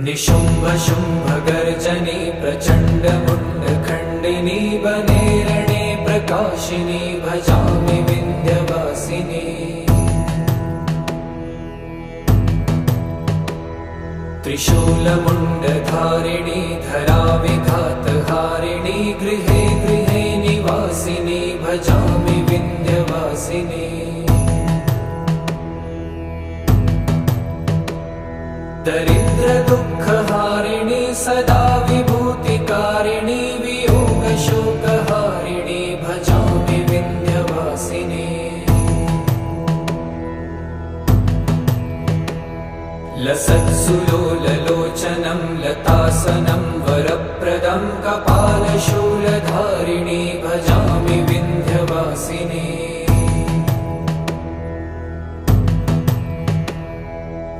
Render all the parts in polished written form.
निशुम्भ शुम्भ गर्जनी प्रचण्ड मुण्ड खण्डिनी वने रणे प्रकाशिनी भजामि विन्ध्यवासिनी। त्रिशूलमुण्डधारिणी धरा विघातहारिणी गृहे गृहे निवासिनी भजामि विन्ध्यवासिनी। दरिद्र दुःखहारिणी सदा विभूतिकारिणी वियोग शोकहारिणी भजामि विन्ध्यवासिनी। लसत्सुलोललोचनं लतासनं वरप्रदं कपालशूलधारिणी भजामि विन्ध्यवासिनी।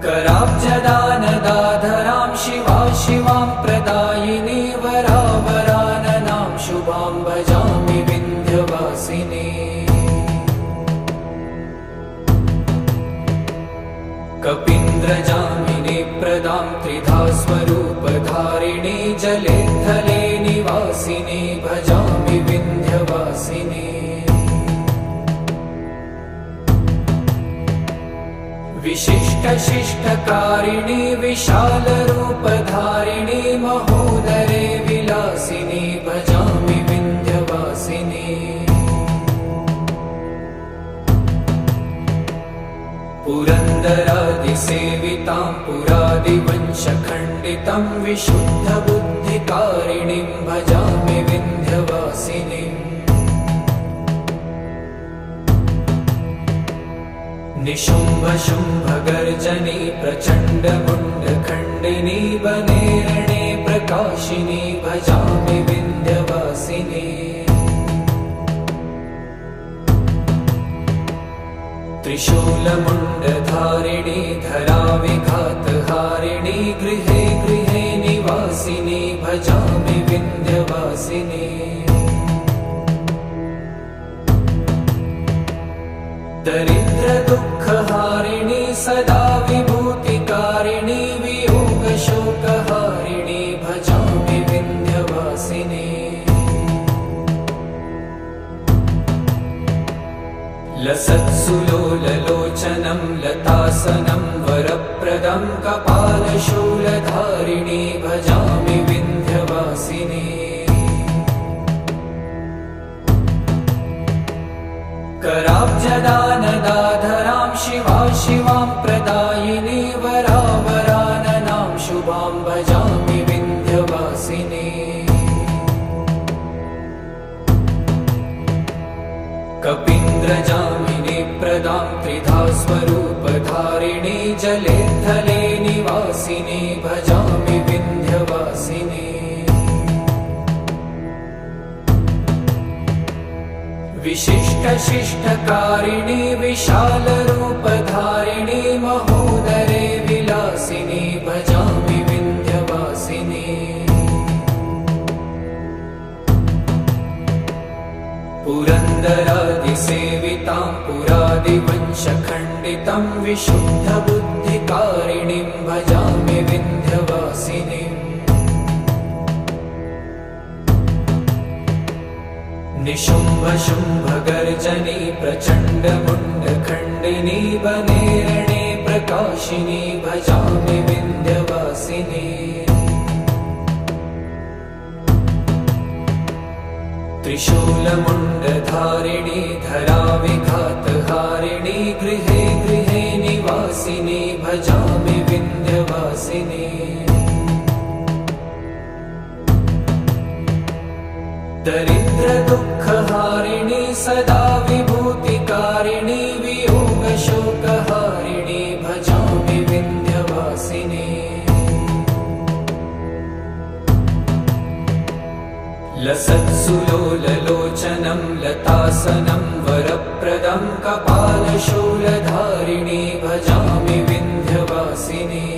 कराब्जदानदाधरां शिवा शिवां प्रदायिनी वरावराननां शुभां भजामि विन्ध्यवासिनी। कपीन्द्रजामिनी प्रदां त्रिधा स्वरूपधारिणी जले थले निवासिनी भजामि विन्ध्यवासिनी। विशिष्टशिष्टकारिणी विशालरूपधारिणी महोदरे विलासिनी भजामि विन्ध्यवासिनी। पुरन्दरादिसेवितां पुरादिवंशखण्डितं विशुद्धबुद्धिकारिणीं भजामि विन्ध्यवासिनीम्। निशुम्भ शुम्भ गर्जनी प्रचण्ड मुण्ड खण्डिनी वने रणे प्रकाशिनी भजामि विन्ध्यवासिनी। त्रिशूलमुण्डधारिणी धरा विघातहारिणी गृहे गृहे निवासिनी भजामि विन्ध्यवासिनी। दरिद्र दुःखहारिणी सदा विभूतिकारिणी वियोग शोकहारिणी भजामि विन्ध्यवासिनी। लसत्सुलोललोचनं लतासनं वरप्रदं कपालशूलधारिणी भजामि विन्ध्यवासिनी। कराब्जदानदाधरां शिवा शिवां प्रदायिनी वरावराननां शुभां भजामि विन्ध्यवासिनी। कपीन्द्रजामिनी प्रदां त्रिधा स्वरूपधारिणी जले थले निवासिनी भजामि विन्ध्यवासिनी। विशिष्टशिष्टकारिणी विशालरूपधारिणी महोदरे विलासिनी भजामि विन्ध्यवासिनी। पुरन्दरादिसेवितां पुरादिवंशखण्डितं विशुद्धबुद्धिकारिणीं भजामि विन्ध्यवासिनीम्। निशुम्भ शुम्भ गर्जनी प्रचण्ड मुण्ड खण्डिनी वने रणे प्रकाशिनी भजामि विन्ध्यवासिनी। त्रिशूलमुण्डधारिणी धरा विघातहारिणी गृहे गृहे निवासिनी भजामि विन्ध्यवासिनी। दरिद्र दुःखहारिणी सदा विभूतिकारिणी वियोग शोकहारिणी भजामि विन्ध्यवासिनी। लसत्सुलोललोचनं लतासनं वरप्रदं कपालशूलधारिणी भजामि विन्ध्यवासिनी।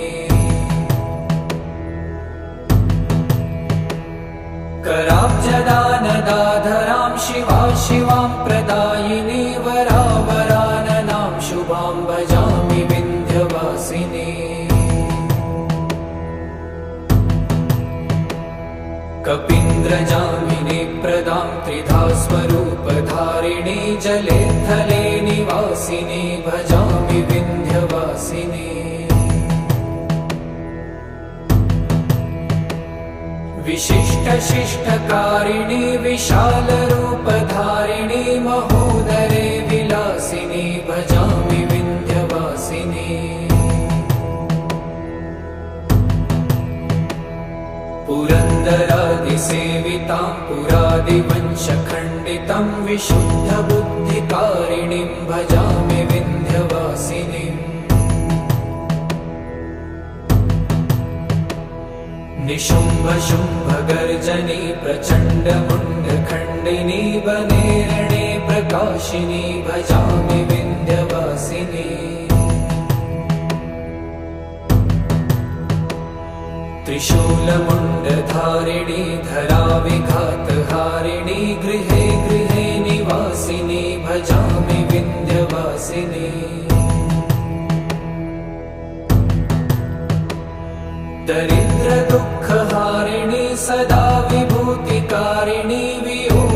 कराब्जदानदाधरां शिवा शिवां प्रदायिनी वरावराननां शुभां भजामि विन्ध्यवासिनी। कपीन्द्रजामिनी प्रदां त्रिधा स्वरूपधारिणी जले थले निवासिनी भजामि विन्ध्यवासिनी विशिष्टशिष्टकारिणी विशालरूपधारिणी महोदरे विलासिनी भजामि विन्ध्यवासिनी पुरन्दरादिसेवितां पुरादिवंशखण्डितं विशुद्धबुद्धिकारिणीं भजामि विन्ध्यवासिनीम् निशुम्भशुम्भगर्जनी प्रचण्डमुण्डखण्डिनी वनेरणे प्रकाशिनी भजामि विन्ध्यवासिनी त्रिशूलमुण्डधारिणी धराविघातहारिणी गृहे गृहे निवासिनी भजामि विन्ध्यवासिनी दरिद्रदुःखहारिणी सदा विभूतिकारिणी वियोगशोकहारिणी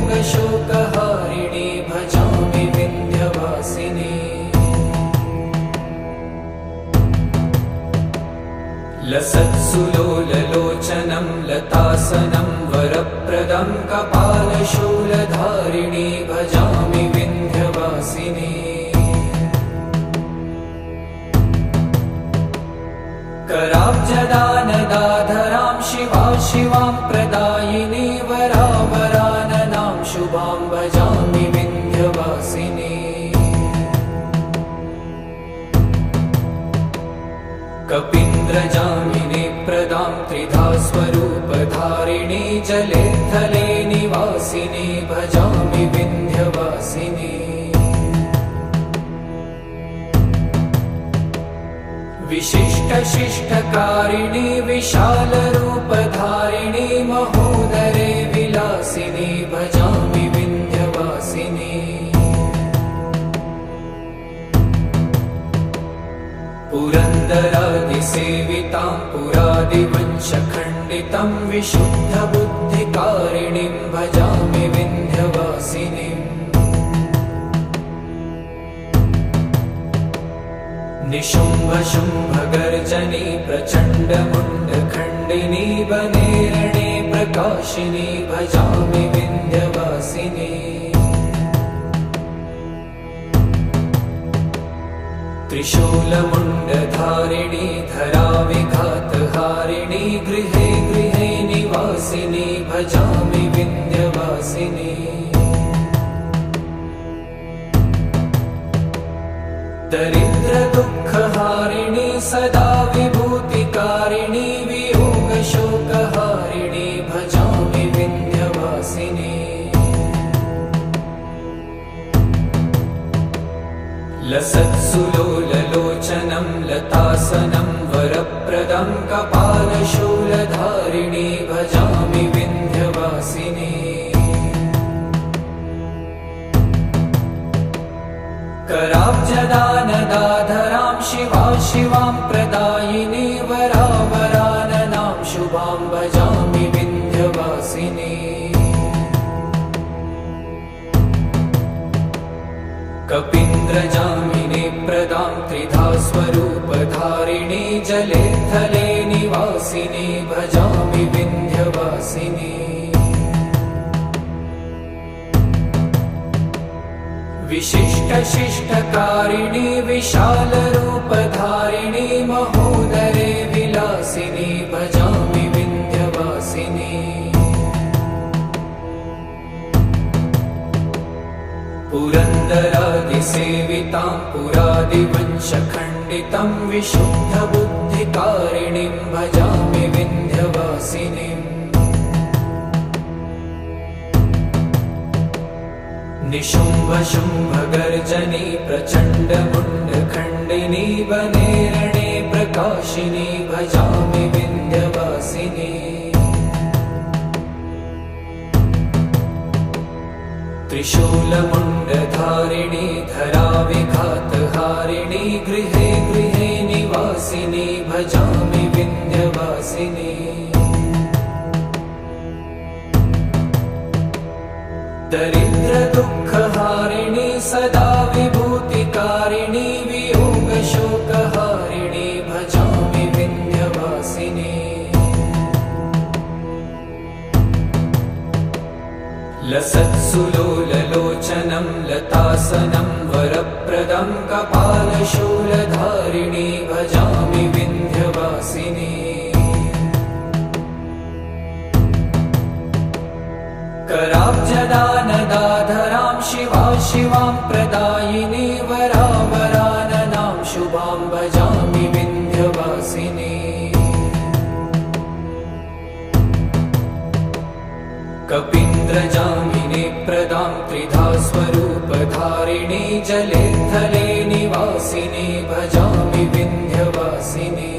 भजामि विन्ध्यवासिनी लसत्सुलोललोचनं लतासनं वरप्रदं कपालशूलधारिणी भजामि विन्ध्यवासिनी कराब्जदानदाधरां शिवां प्रदायिनी वरावराननां शुभां भजामि विन्ध्यवासिनी कपीन्द्रजामिनी प्रदां त्रिधा स्वरूपधारिणी जले थले निवासिनी भजामि विन्ध्यवासिनी विशिष्टशिष्टकारिणी विशालरूपधारिणी महोदरे विलासिनी भजामि विन्ध्यवासिनी पुरन्दरादिसेवितां पुरादिवंशखण्डितं विशुद्धबुद्धिकारिणीं भजामि विन्ध्यवासिनीम् निशुम्भशुम्भगर्जनी प्रचण्डमुण्डखण्डिनी वनेरणे प्रकाशिनी भजामि विन्ध्यवासिनी त्रिशूलमुण्डधारिणी धराविघातहारिणी गृहे गृहे निवासिनी भजामि विन्ध्यवासिनी दरिद्रदुःखहारिणी सदा विभूतिकारिणी वियोगशोकहारिणी भजामि विन्ध्यवासिनी लसत्सुलोललोचनं लतासनं वरप्रदं कपालशूलधारिणी भजामि विन्ध्यवासिनी कराब्जदानदाधरां शिवां प्रदायिनी वरावराननां शुभां भजामि विन्ध्यवासिनी कपीन्द्रजामिनी प्रदां त्रिधा स्वरूपधारिणी जले थले निवासिनी भजामि विन्ध्यवासिनी विशिष्टशिष्टकारिणी विशालरूपधारिणी महोदरे विलासिनी भजामि विन्ध्यवासिनी पुरन्दरादिसेवितां पुरादिवंशखण्डितं विशुद्धबुद्धिकारिणीं भजामि विन्ध्यवासिनीम् निशुम्भशुम्भगर्जनी प्रचण्डमुण्डखण्डिनी वनेरणे प्रकाशिनी भजामि विन्ध्यवासिनी त्रिशूलमुण्डधारिणी धराविघातहारिणी गृहे गृहे निवासिनी भजामि विन्ध्यवासिनी दरिद्रदुःखहारिणि सदा विभूतिकारिणि वियोगशोकहारिणि भजामि विन्ध्यवासिनि लसत्सुलोललोचनं लतासनं वरप्रदं कपालशूलधारिणि भजामि विन्ध्यवासिनि कराब्जदानदाधरां शिवां प्रदायिनी वरावराननां शुभां भजामि विन्ध्यवासिनि कपीन्द्रजामिनी प्रदां त्रिधा स्वरूपधारिणी जले थले निवासिनी भजामि विन्ध्यवासिनि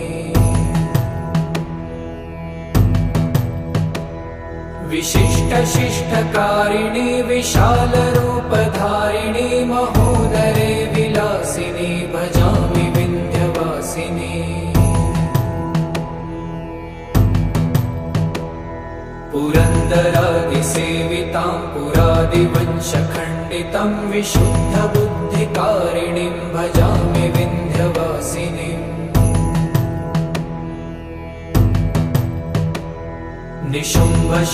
विशिष्टशिष्टकारिणि विशालरूपधारिणि महोदरे विलासिनि भजामि विन्ध्यवासिनि पुरन्दरादिसेवितां पुरादिवंशखण्डितं विशुद्धबुद्धिकारिणीं भजामि विन्ध्यवासिनीम्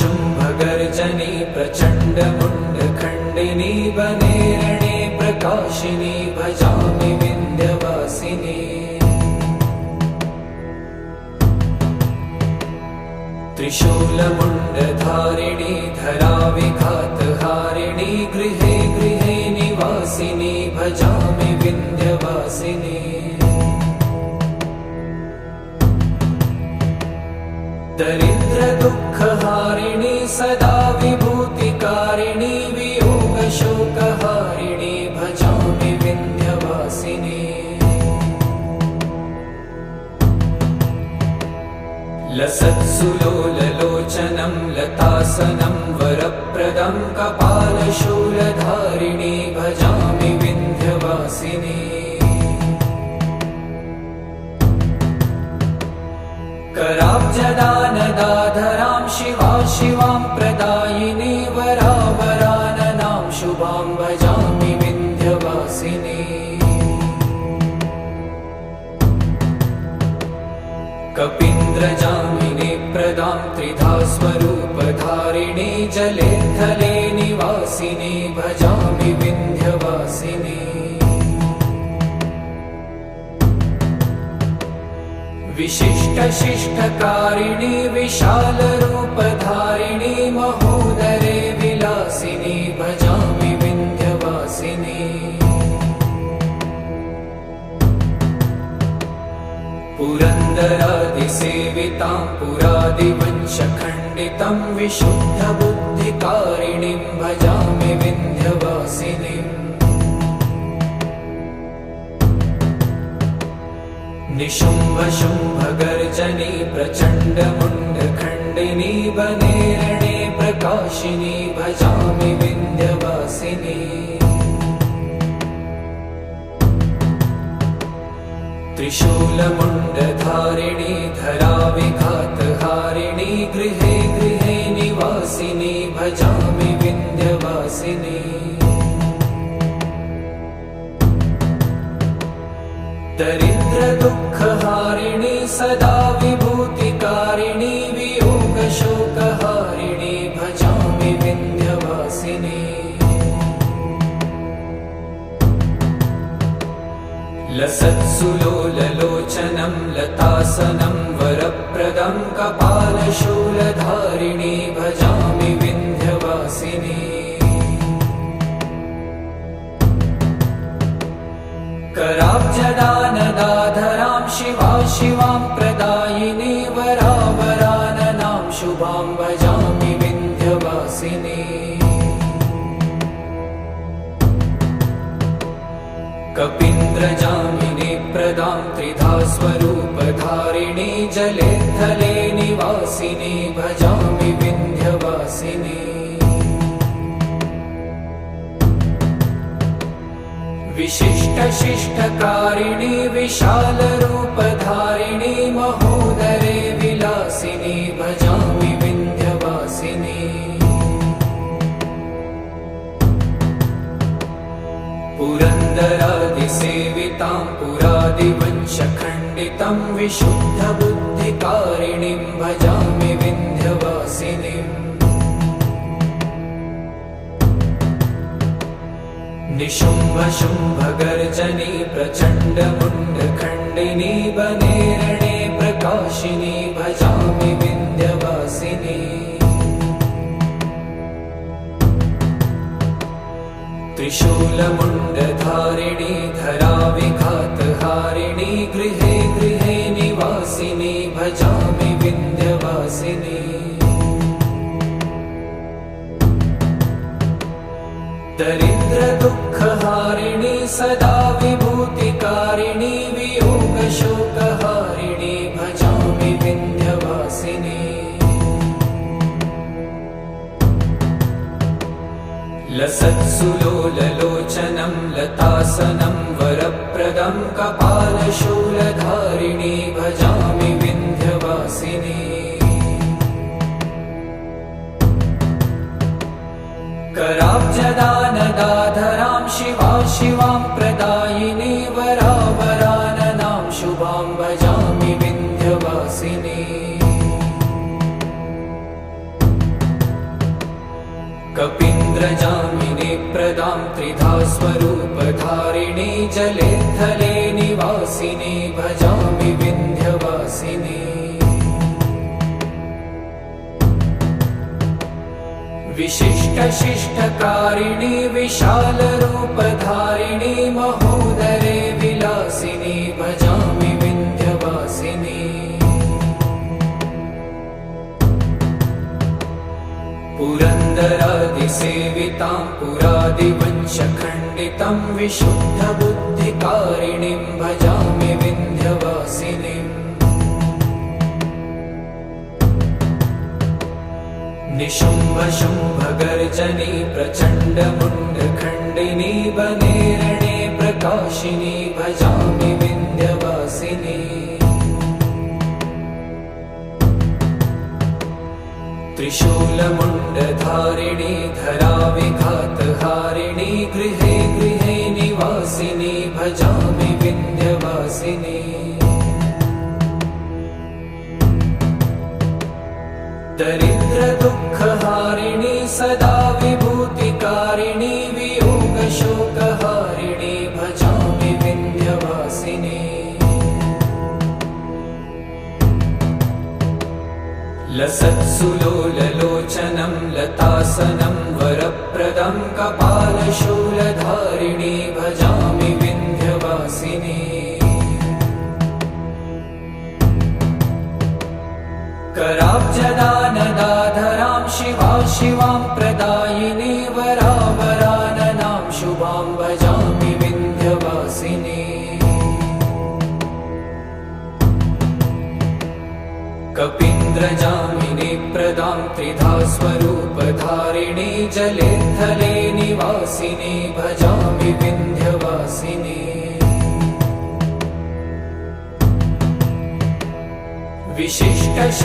निशुम्भशुम्भगर्जनी प्रचण्डमुण्डखण्डिनी वने रणे प्रकाशिनी भजामि विन्ध्यवासिनी त्रिशूलमुण्डधारिणी धराविघातहारिणी गृहे गृहे निवासिनी भजामि विन्ध्यवासिनी दरिद्रदुःखहारिणि सदा विभूतिकारिणि वियोगशोकहारिणि भजामि विन्ध्यवासिनि लसत्सुलोललोचनं लतासनं वरप्रदं कपालशूलधारिणि भजामि विन्ध्यवासिनि कराब्जदानदाधरां शिवां प्रदायिनी वरावराननां शुभां भजामि विन्ध्यवासिनि कपीन्द्रजामिनी प्रदां त्रिधा स्वरूपधारिणी जले थले निवासिनी भजामि विन्ध्यवासिनि विशिष्टशिष्टकारिणि विशालरूपधारिणि महोदरे विलासिनि भजामि विन्ध्यवासिनि पुरन्दरादिसेवितां पुरादिवंशखण्डितं विशुद्धबुद्धिकारिणीं भजामि विन्ध्यवासिनीम् निशुम्भशुम्भगर्जनी प्रचण्डमुण्डखण्डिनी वने रणे प्रकाशिनी भजामि विन्ध्यवासिनी त्रिशूलमुण्डधारिणी धराविघातहारिणी गृहे गृहे निवासिनी भजामि विन्ध्यवासिनी दरिद्रदुःखहारिणि सदा विभूतिकारिणि वियोगशोकहारिणि भजामि विन्ध्यवासिनि लसत्सुलोललोचनं लतासनं वरप्रदं कपालशूलधारिणि भजामि विन्ध्यवासिनि कराब्जदानदाधरां शिवां प्रदायिनी वरावराननां शुभां भजामि विन्ध्यवासिनी कपीन्द्रजामिनी प्रदां त्रिधा स्वरूपधारिणी जले थले निवासिनी भजामि विन्ध्यवासिनी विशिष्टशिष्टकारिणि विशालरूपधारिणि महोदरे विलासिनी भजामि विन्ध्यवासिनी पुरन्दरादिसेवितां पुरादिवंशखण्डितं विशुद्धबुद्धिकारिणीं भजामि विन्ध्यवासिनीम् निशुम्भशुम्भगर्जनी प्रचण्डमुण्डखण्डिनी वने रणे प्रकाशिनी भजामि विन्ध्यवासिनी त्रिशूलमुण्डधारिणी धराविघातहारिणी गृहे गृहे निवासिनी भजामि विन्ध्यवासिनी दरिद्रदुःखहारिणी सदा विभूतिकारिणी वियोगशोकहारिणी भजामि विन्ध्यवासिनी लसत्सुलोललोचनं लतासनं वरप्रदं कपालशूलधारिणी भजामि विन्ध्यवासिनी कराब्जदानदाधरां शिवा शिवां प्रदायिनी वरावराननां शुभां भजामि विन्ध्यवासिनी कपीन्द्रजामिनी प्रदां त्रिधा स्वरूपधारिणी जले थले निवासिनी भजामि विन्ध्यवासिनी विशिष्टशिष्टकारिणी विशालरूपधारिणी महोदरे विलासिनी भजामि विन्ध्यवासिनी पुरन्दरादिसेवितां पुरादिवंशखण्डितं विशुद्धबुद्धिकारिणीं भजामि विन्ध्यवासिनीम् निशुम्भशुम्भगर्जनी प्रचण्डमुण्डखण्डिनी वने रणे प्रकाशिनी भजामि विन्ध्यवासिनी त्रिशूलमुण्डधारिणी धराविघातहारिणी गृहे गृहे निवासिनी भजामि विन्ध्यवासिनी दरिद्रदुःखहारिणी सदा विभूतिकारिणी वियोगशोकहारिणी भजामि विन्ध्यवासिनी लसत्सुलोललोचनं लतासनं वरप्रदं कपालशूलधारिणी भजामि विन्ध्यवासिनी कराब्जदानदाधरां शिवा शिवां प्रदायिनी वरावराननां शुभां भजामि विन्ध्यवासिनी कपीन्द्रजामिनी प्रदां त्रिधा स्वरूपधारिणी जले थले निवासिनी भजामि विन्ध्यवासिनी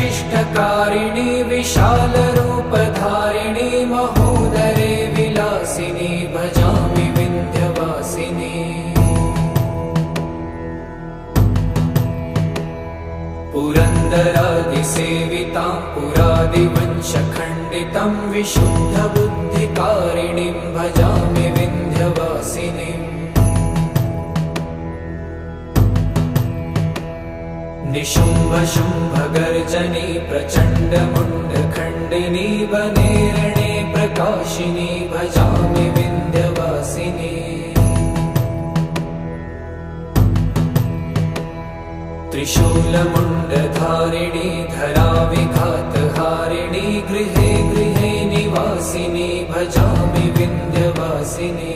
विशिष्टशिष्टकारिणी विशालरूपधारिणी महोदरे विलासिनी भजामि विन्ध्यवासिनी पुरन्दरादिसेवितां पुरादिवंशखण्डितं विशुद्धबुद्धिकारिणीं भजामि विन्ध्यवासिनीम् निशुम्भशुम्भगर्जनी प्रचण्डमुण्डखण्डिनी वने रणे प्रकाशिनी भजामि विन्ध्यवासिनी त्रिशूलमुण्डधारिणी धराविघातहारिणी गृहे गृहे निवासिनी भजामि विन्ध्यवासिनी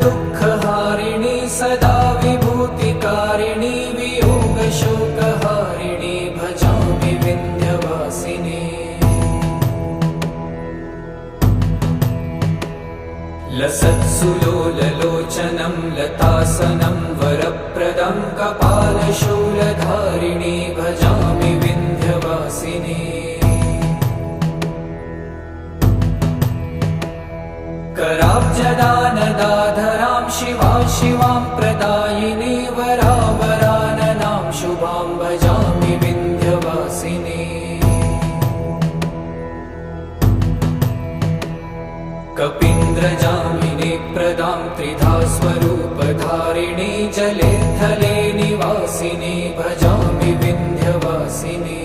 दरिद्रदुःखहारिणी सदा विभूतिकारिणी वियोगशोकहारिणी भजामि विन्ध्यवासिनी लसत्सुलोललोचनं लतासनं वरप्रदं कपालशूलधारिणी भजामि विन्ध्यवासिनी कराब्जदानदाधरां शिवा शिवां प्रदायिनी वरावराननां शुभां भजामि विन्ध्यवासिनी कपीन्द्रजामिनी प्रदां त्रिधा स्वरूपधारिणी जले थले निवासिनी भजामि विन्ध्यवासिनी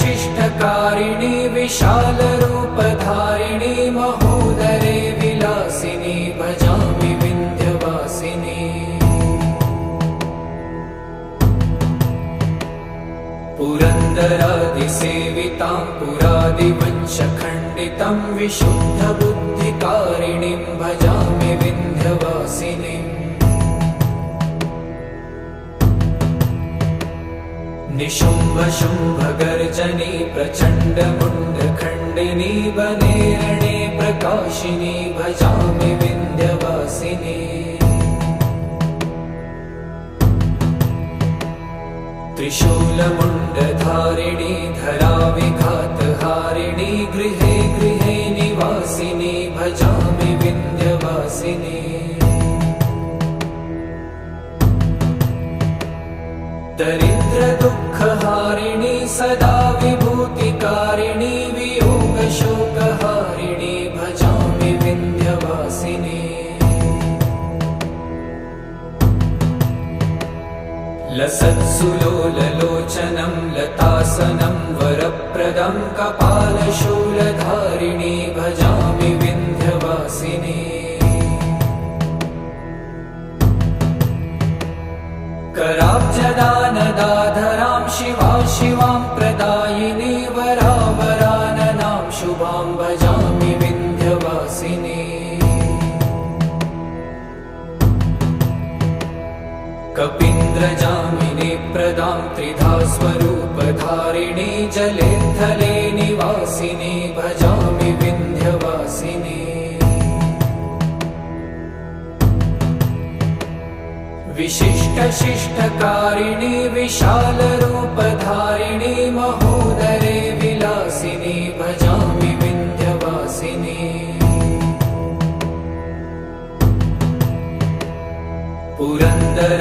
विशिष्टशिष्टकारिणी विशालरूपधारिणी महोदरे विलासिनी भजामि विन्ध्यवासिनी पुरन्दरादिसेवितां पुरादिवंशखण्डितं विशुद्धबुद्धिकारिणीं भजामि विन्ध्यवासिनीम् निशुम्भशुम्भगर्जनी प्रचण्डमुण्डखण्डिनी वने रणे प्रकाशिनी भजामि विन्ध्यवासिनी त्रिशूलमुण्डधारिणी धराविघातहारिणी गृहे गृहे निवासिनी भजामि विन्ध्यवासिनी दरिद्रदुःखहारिणी सदा विभूतिकारिणी वियोगशोकहारिणी भजामि विन्ध्यवासिनी लसत्सुलोललोचनं लतासनं वरप्रदं कपालशूलधारिणी भजामि विन्ध्यवासिनी कराब्जदानदाधरां शिवा शिवां प्रदायिनी वरावराननां शुभां भजामि विन्ध्यवासिनी कपीन्द्रजामिनी प्रदां त्रिधा स्वरूपधारिणी जले थले निवासिनी भजामि विन्ध्यवासिनी विशिष्टशिष्टकारिणी विशालरूपधारिणी महोदरे विलासिनी भजामि विन्ध्यवासिनी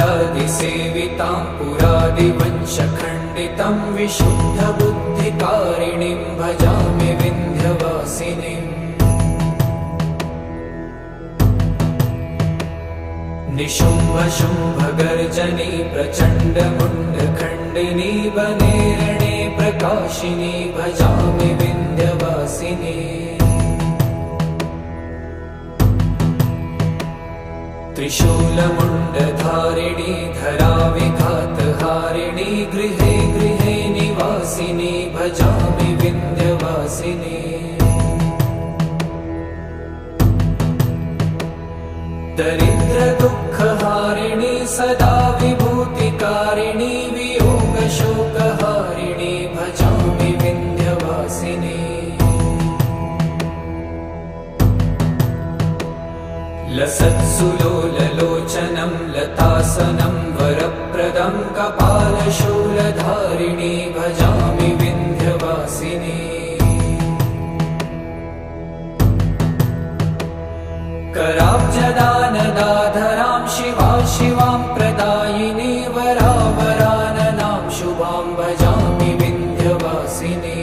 पुरन्दरादिसेवितां पुरादिवंशखण्डितं विशुद्धबुद्धिकारिणीं भजामि विन्ध्यवासिनीम् निशुम्भशुम्भगर्जनी प्रचण्डमुण्डखण्डिनी वने रणे प्रकाशिनी भजामि विन्ध्यवासिनी त्रिशूलमुण्डधारिणी धराविघातहारिणी गृहे गृहे निवासिनी भजामि विन्ध्यवासिनी दरिद्रदुःखहारिणी सदा विभूतिकारिणी वियोगशोकहारिणी भजामि विन्ध्यवासिनी लसत्सुलोललोचनं लतासनं वरप्रदं कपालशूलधारिणी भजामि विन्ध्यवासिनी कराब्जदानदाधरां शिवा शिवां प्रदायिनी वरावराननां शुभां भजामि विन्ध्यवासिनी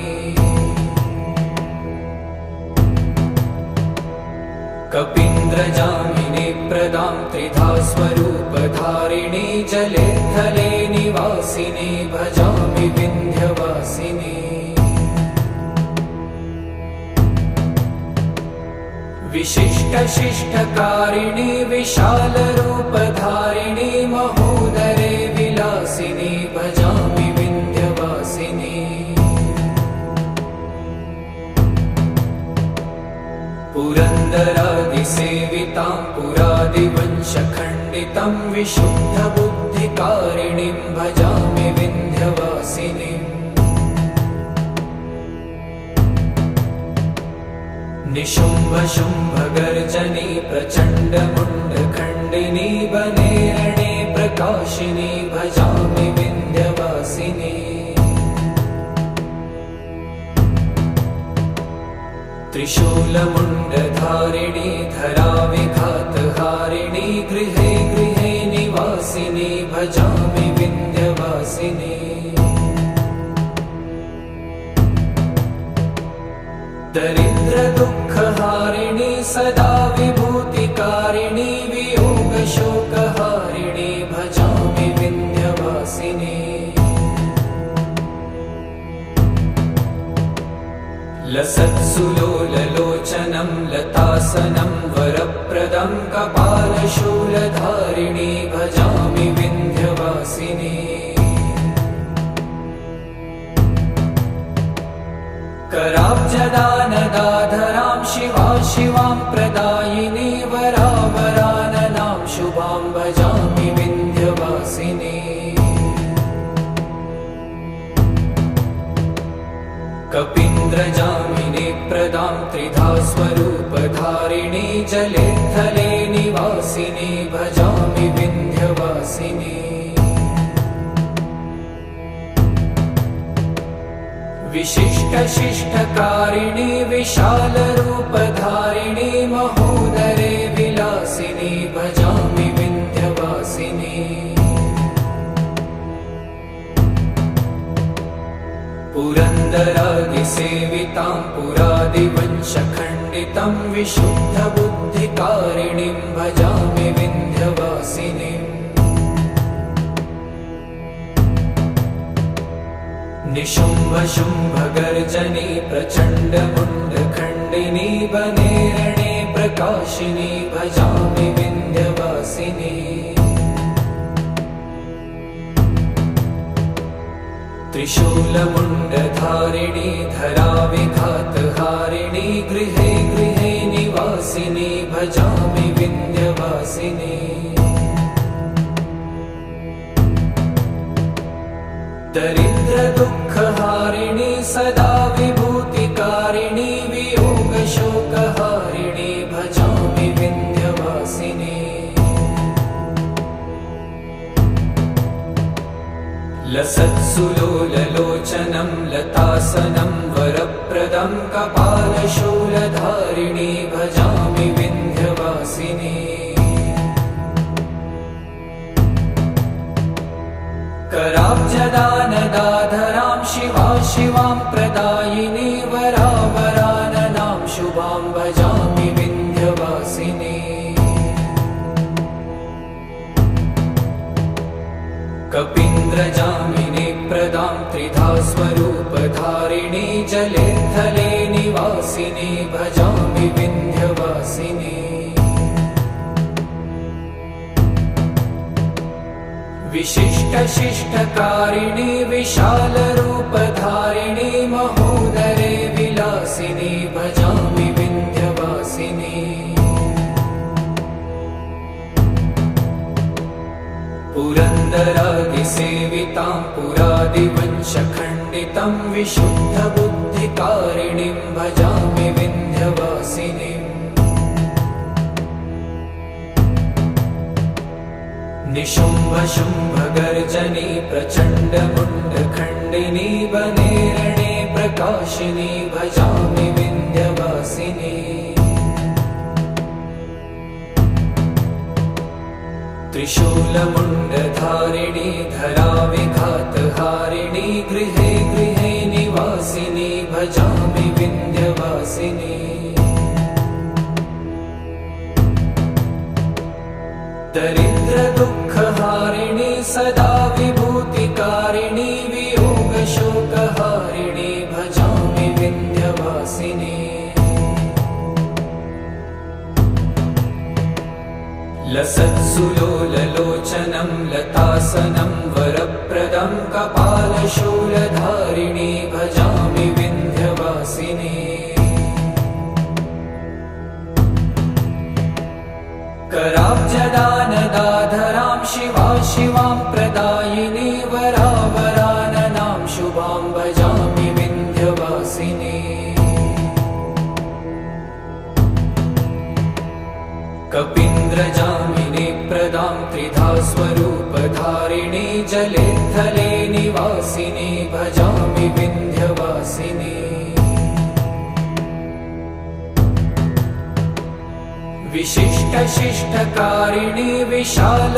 कपीन्द्रजामिनी प्रदां त्रिधा स्वरूपधारिणी जले थले निवासिनी भजामि विन्ध्यवासिनी विशिष्टशिष्टकारिणी विशालरूपधारिणी महोदरे विलासिनी भजामि विन्ध्यवासिनी पुरन्दरादिसेवितां पुरादिवंशखण्डितं विशुद्धबुद्धिकारिणीं भजामि विन्ध्यवासिनीम् निशुम्भशुम्भगर्जनी प्रचण्डमुण्डखण्डिनी वने रणे प्रकाशिनी भजामि विन्ध्यवासिनी त्रिशूलमुण्डधारिणी धराविघातहारिणी गृहे गृहे निवासिनी भजामि विन्ध्यवासिनी दरिद्रदुःखहारिणी सदा विभूतिकारिणी वियोगशोकहारिणी भजामि विन्ध्यवासिनी लसत्सुलोललोचनं लतासनं वरप्रदं कपालशूलधारिणी भजामि विन्ध्यवासिनी कराब्जदानदाधरां शिवा शिवां प्रदायिनी वरावराननां शुभां भजामि विन्ध्यवासिनी कपीन्द्रजामिनी प्रदां त्रिधा स्वरूपधारिणी जले थले निवासिनी भजामि विन्ध्यवासिनी विशिष्टशिष्टकारिणी विशालरूपधारिणी महोदरे विलासिनी भजामि विन्ध्यवासिनी पुरन्दरादिसेवितां पुरादिवंशखण्डितं विशुद्धबुद्धिकारिणीं भजामि विन्ध्यवासिनीम् निशुम्भशुम्भगर्जनी प्रचण्डमुण्डखण्डिनी वने रणे प्रकाशिनी भजामि विन्ध्यवासिनी त्रिशूलमुण्डधारिणी धराविघातहारिणी गृहे गृहे निवासिनी भजामि विन्ध्यवासिनी दरिद्रदुःखहारिणी सदा विभूतिकारिणी वियोगशोकहारिणी भजामि विन्ध्यवासिनी लसत्सुलोललोचनं लतासनं वरप्रदं कपालशूलधारिणी भजामि विन्ध्यवासिनी कराब्जदानदाधरां शिवा शिवां प्रदायिनी वरावराननां शुभां भजामि विन्ध्यवासिनी कपीन्द्रजामिनी प्रदां त्रिधा स्वरूपधारिणी जले थले निवासिनी भजामि विन्ध्यवासिनी विशिष्टशिष्टकारिणी विशालरूपधारिणी महोदरे विलासिनी भजामि विन्ध्यवासिनी पुरन्दरादिसेवितां पुरादिवंशखण्डितं विशुद्धबुद्धिकारिणीं भजामि विन्ध्यवासिनीम् निशुम्भशुम्भगर्जनी प्रचण्डमुण्डखण्डिनी वने रणे प्रकाशिनी भजामि विन्ध्यवासिनी त्रिशूलमुण्डधारिणी धराविघातहारिणी गृहे गृहे निवासिनी भजामि विन्ध्यवासिनी दरिद्रदुःखहारिणी सदा विभूतिकारिणी वियोगशोकहारिणी भजामि विन्ध्यवासिनी लसत्सुलोललोचनं लतासनं वरप्रदं कपालशूलधारिणी भजामि विन्ध्यवासिनी कराब्जदानदाधरां शिवा शिवां प्रदायिनी वरावराननां शुभां भजामि विन्ध्यवासिनी कपीन्द्रजामिनी प्रदां त्रिधा स्वरूपधारिणी जले थले निवासिनी भजामि विन्ध्यवासिनी विशिष्टशिष्टकारिणि विशालरूपधारिणि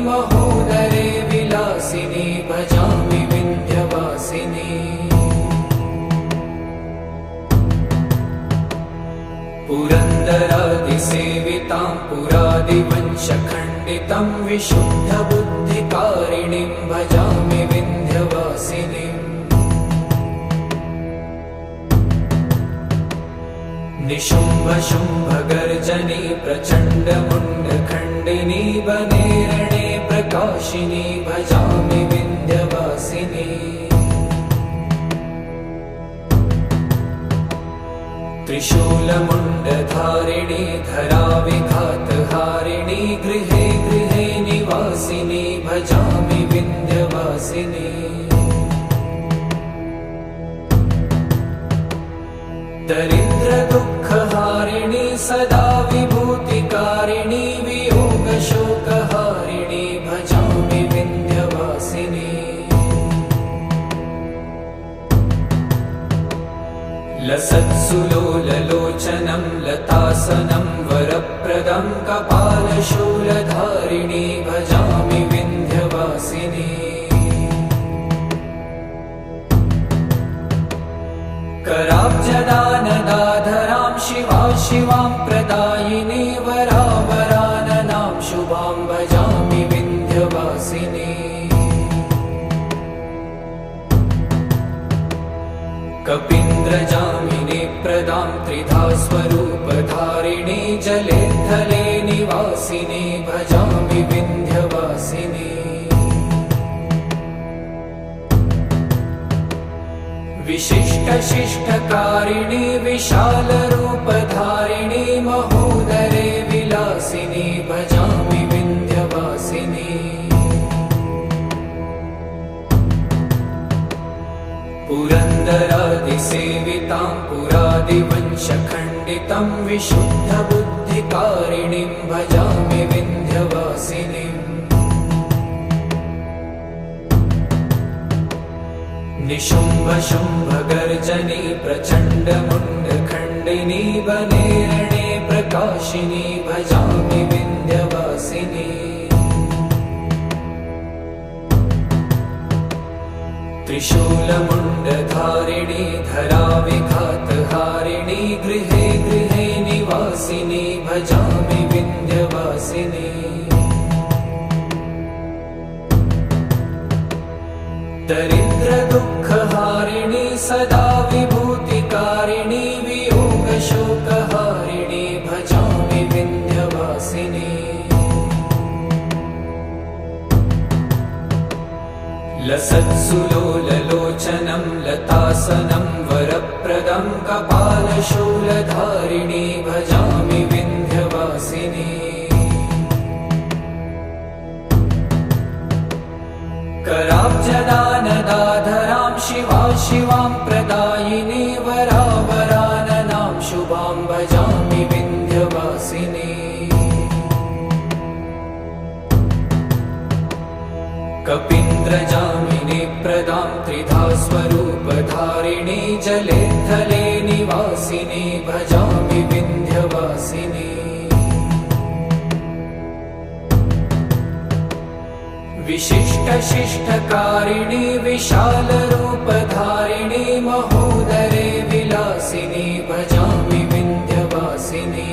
महोदरे विलासिनि भजामि विन्ध्यवासिनि पुरन्दरादिसेवितां पुरादिवंशखण्डितं विशुद्धबुद्धिकारिणीं भजामि विन्ध्यवासिनीम् निशुम्भशुम्भगर्जनी प्रचण्डमुण्डखण्डिनी वने रणे प्रकाशिनी भजामि विन्ध्यवासिनी त्रिशूलमुण्डधारिणी धराविघातहारिणी गृहे गृहे निवासिनी भजामि विन्ध्यवासिनी दरिद्रदुःखहारिणी सदा विभूतिकारिणी वियोगशोकहारिणी भजामि विन्ध्यवासिनी लसत्सुलोललोचनं लतासनं वरप्रदं कपालशूलधारिणी भजामि विन्ध्यवासिनी कराब्जदानदाधरां शिवां प्रदायिनी वरावराननां शुभां भजामि विन्ध्यवासिनी कपीन्द्रजामिनी प्रदां त्रिधा स्वरूपधारिणी जले थले निवासिनी भजामि विन्ध्यवासिनी विशिष्टशिष्टकारिणि विशालरूपधारिणि महोदरे विलासिनि भजामि विन्ध्यवासिनि पुरन्दरादिसेवितां पुरादिवंशखण्डितं विशुद्धबुद्धिकारिणीं भजामि विन्ध्यवासिनीम् निशुम्भशुम्भगर्जनी प्रचण्डमुण्डखण्डिनी वने रणे प्रकाशिनी भजामि विन्ध्यवासिनी त्रिशूलमुण्डधारिणी धराविघातहारिणी गृहे गृहे निवासिनी भजामि विन्ध्यवासिनी दरिद्रदुःखहारिणी सदा विभूतिकारिणी वियोगशोकहारिणी भजामि विन्ध्यवासिनी लसत्सुलोललोचनं लतासनं वरप्रदं कपालशूलधारिणी भजामि विन्ध्यवासिनी कराब्जदानदाधरां शिवां प्रदायिनी वरावराननां शुभां भजामि विन्ध्यवासिनी कपीन्द्रजामिनी प्रदां त्रिधा स्वरूपधारिणी जले थले निवासिनी भजामि विन्ध्यवासिनी विशिष्टशिष्टकारिणि विशालरूपधारिणि महोदरे विलासिनि भजामि विन्ध्यवासिनी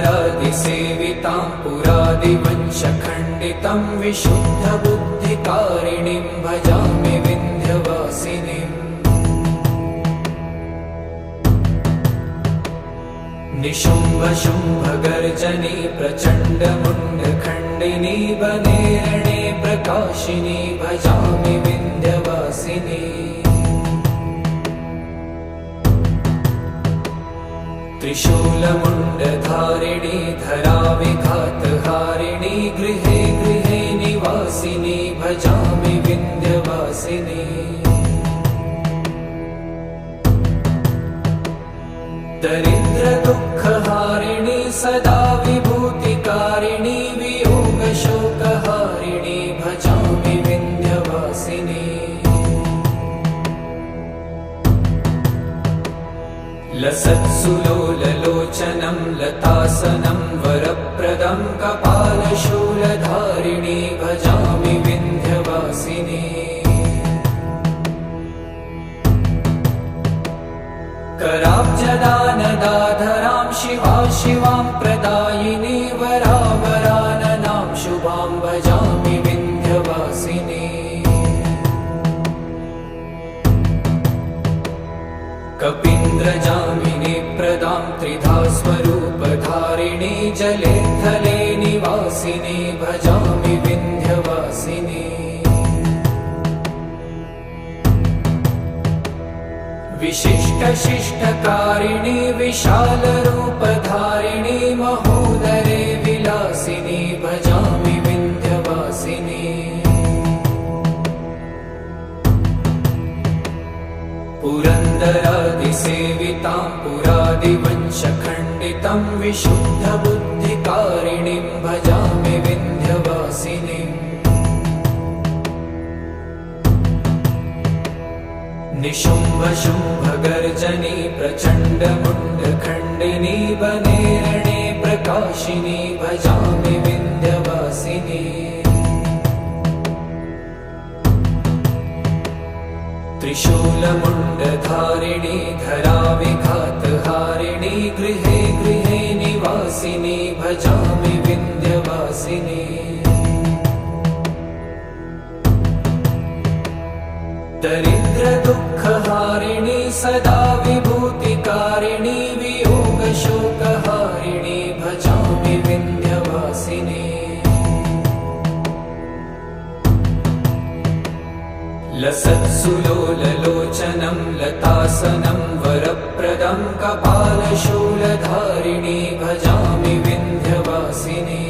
पुरन्दरादिसेवितां पुरादिवंशखण्डितं विशुद्धबुद्धिकारिणीं भजामि विन्ध्यवासिनीम् निशुम्भशुम्भगर्जनी प्रचण्डमुण्डखण्डिनी वने रणे प्रकाशिनी भजामि विन्ध्यवासिनी त्रिशूलमुण्डधारिणी धराविघातहारिणी गृहे गृहे निवासिनी भजामि विन्ध्यवासिनी दरिद्रदुःखहारिणी सदा विभूतिकारिणी वियोगशोकहारिणी भजामि विन्ध्यवासिनी लसत्सुलोललोचनं लतासनं वरप्रदं कपालशूलधारिणी भजामि विन्ध्यवासिनी कराब्जदानदाधरां शिवां प्रदायिनी वरावराननां शुभां भजामि विन्ध्यवासिनी कपीन्द्रजामिनी प्रदां त्रिधा स्वरूपधारिणी जले थले निवासिनी भजामि विन्ध्यवासिनी विशिष्टशिष्टकारिणी विशालरूपधारिणी महोदरे विलासिनी भजामि विन्ध्यवासिनी पुरन्दरादिसेवितां पुरादिवंशखण्डितं विशुद्धबुद्धिकारिणीं भजामि विन्ध्यवासिनीम् निशुम्भशुम्भगर्जनी प्रचण्डमुण्डखण्डिनी वनेरणे प्रकाशिनी भजामि विन्ध्यवासिनी त्रिशूलमुण्डधारिणी धराविघातहारिणी गृहे गृहे निवासिनी भजामि विन्ध्यवासिनी दरिद्रदुःखहारिणी सदा विभूतिकारिणी वियोगशोकहारिणी भजामि विन्ध्यवासिनी लसत्सुलोललोचनं लतासनं वरप्रदं कपालशूलधारिणी भजामि विन्ध्यवासिनी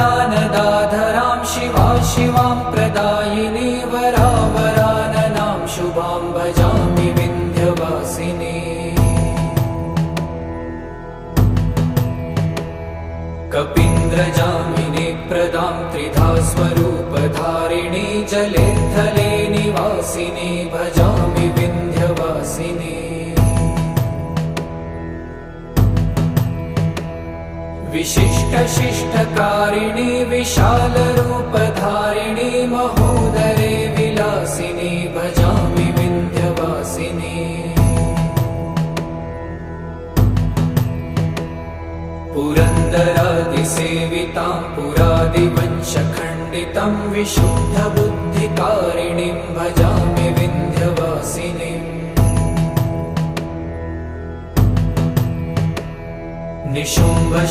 कराब्जदानदाधरां शिवां प्रदायिनी वरावराननां शुभां भजामि विन्ध्यवासिनी कपीन्द्रजामिनी प्रदां त्रिधा स्वरूपधारिणी जले थले निवासिनी भजामि विन्ध्यवासिनी विशिष्टशिष्टकारिणी विशालरूपधारिणी महोदरे विलासिनी भजामि विन्ध्यवासिनी पुरन्दरादिसेवितां पुरादिवंशखण्डितं विशुद्धबुद्धिकारिणीं भजामि विन्ध्यवासिनीम्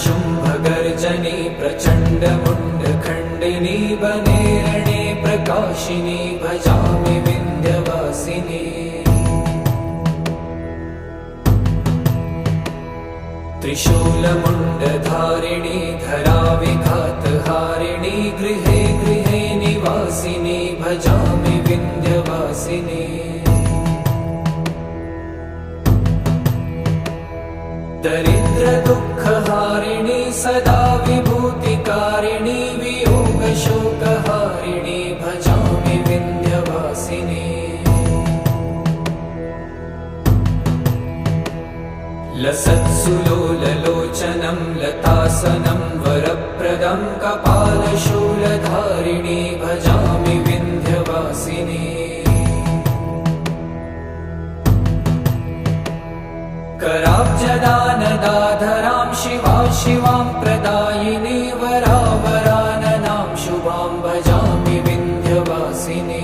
निशुम्भशुम्भगर्जनी प्रचण्डमुण्डखण्डिनी वनेरणे प्रकाशिनी भजामि विन्ध्यवासिनी त्रिशूलमुण्डधारिणी धराविघातहारिणी गृहे गृहे निवासिनी भजामि विन्ध्यवासिनी दरिद्रदुःखहारिणी सदा विभूतिकारिणी वियोगशोकहारिणी भजामि विन्ध्यवासिनी लसत्सुलोललोचनं लतासनं वरप्रदं कपालशूलधारिणी भजामि विन्ध्यवासिनी कराब्जदानदाधरां शिवां प्रदायिनी वरावराननां शुभां भजामि विन्ध्यवासिनी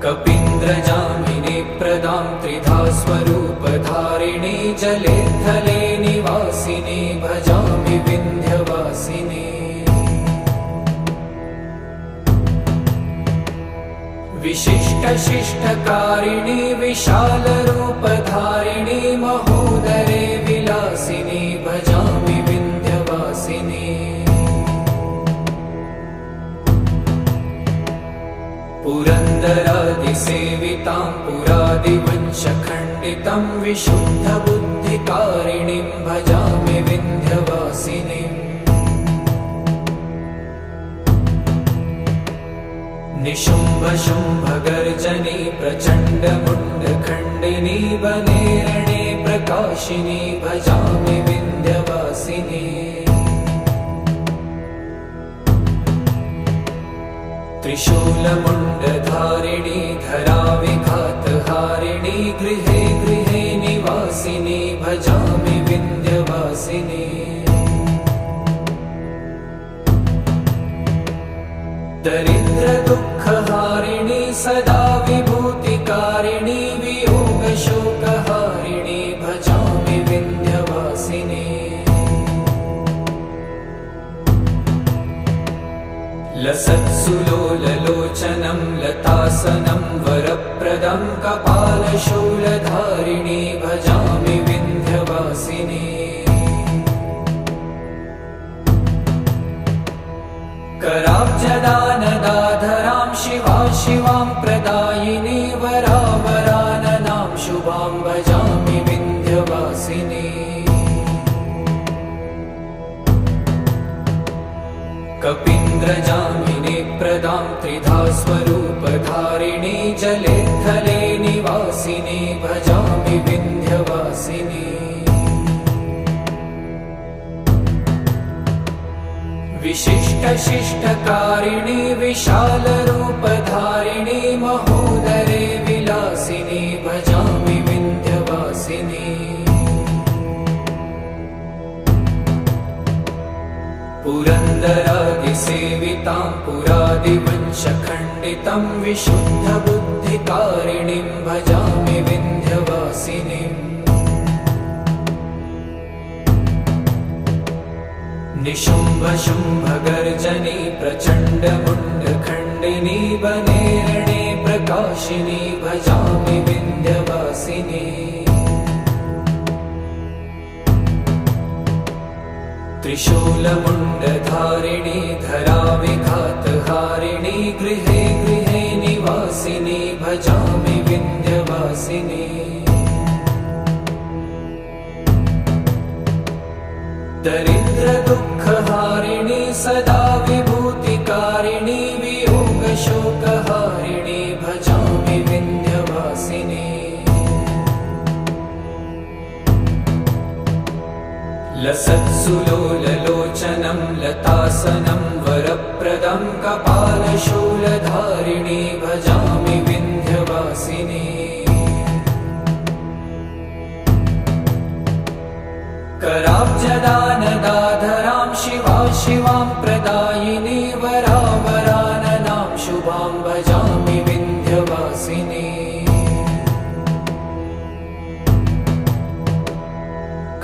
कपीन्द्रजामिनी प्रदां त्रिधा स्वरूपधारिणी जले थले निवासिनी भजामि विन्ध्यवासिनी विशिष्टशिष्टकारिणी विशालरूपधारिणी महोदरे विलासिनी भजामि विन्ध्यवासिनी पुरन्दरादिसेवितां पुरादिवंशखण्डितं विशुद्धबुद्धिकारिणीं भजामि विन्ध्यवासिनीम् निशुम्भशुम्भगर्जनी प्रचण्डमुण्डखण्डिनी वने रणे प्रकाशिनी भजामि विन्ध्यवासिनी। त्रिशूलमुण्डधारिणी धराविघातहारिणी गृहे गृहे निवासिनी भजामि विन्ध्यवासिनी। दरिद्रदुःखहारिणी सदा विभूतिकारिणी वियोगशोकहारिणी भजामि विन्ध्यवासिनी। लसत्सुलोललोचनं लतासनं वरप्रदं कपालशूलधारिणी भजामि विन्ध्यवासिनी। कराब्जदानदाधरां शिवा शिवां प्रदायिनी वरावराननां शुभां भजामि विन्ध्यवासिनी। कपीन्द्रजामिनी प्रदां त्रिधा स्वरूपधारिणी जले थले निवासिनी भजामि विन्ध्यवासिनी। विशिष्टशिष्टकारिणी विशालरूपधारिणी महोदरे विलासिनी भजामि विन्ध्यवासिनी। पुरन्दरादिसेवितां पुरादिवंशखण्डितं विशुद्धबुद्धिकारिणीं भजामि विन्ध्यवासिनीम्। निशुम्भशुम्भगर्जनी प्रचण्डमुण्डखण्डिनी वने रणे प्रकाशिनी भजामि विन्ध्यवासिनी। त्रिशूलमुण्डधारिणी धराविघातहारिणी गृहे गृहे निवासिनी भजामि विन्ध्यवासिनी। दरिद्रदुःखहारिणी सदा विभूतिकारिणी वियोगशोकहारिणी भजामि विन्ध्यवासिनी। लसत्सुलोललोचनं लतासनं वरप्रदं कपालशूलधारिणी भजामि विन्ध्यवासिनी। कराब्जदानदाधरां शिवा शिवां प्रदायिनी वरावराननां शुभां भजामि विन्ध्यवासिनी।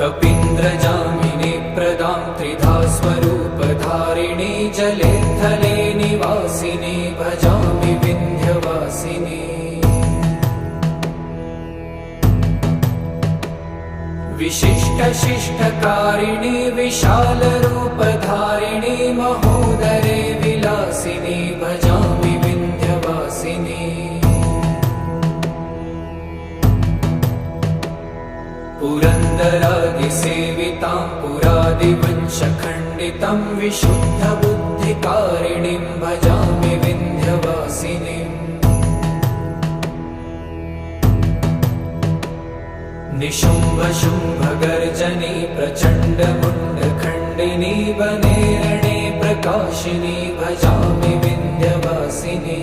कपीन्द्रजामिनी प्रदां त्रिधा स्वरूपधारिणी जले थले निवासिनी भजामि विन्ध्यवासिनी। विशिष्टशिष्टकारिणी विशालरूपधारिणी महोदरे विलासिनी भजामि विन्ध्यवासिनी। पुरन्दरादिसेवितां पुरादिवंशखण्डितं विशुद्धबुद्धिकारिणीं भजामि विन्ध्यवासिनीम्। निशुम्भशुम्भगर्जनी प्रचण्डमुण्डखण्डिनी वने रणे प्रकाशिनी भजामि विन्ध्यवासिनी।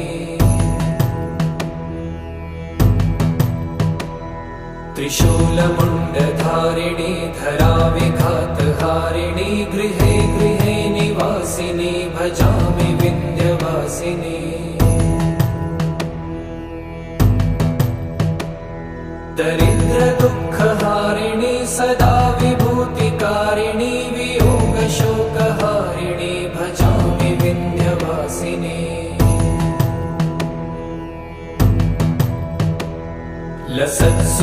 त्रिशूलमुण्डधारिणी धराविघातहारिणी गृहे गृहे निवासिनी भजामि विन्ध्यवासिनी। दरिद्रदुःखहारिणी सदा विभूतिकारिणी वियोगशोकहारिणी भजामि विन्ध्यवासिनी।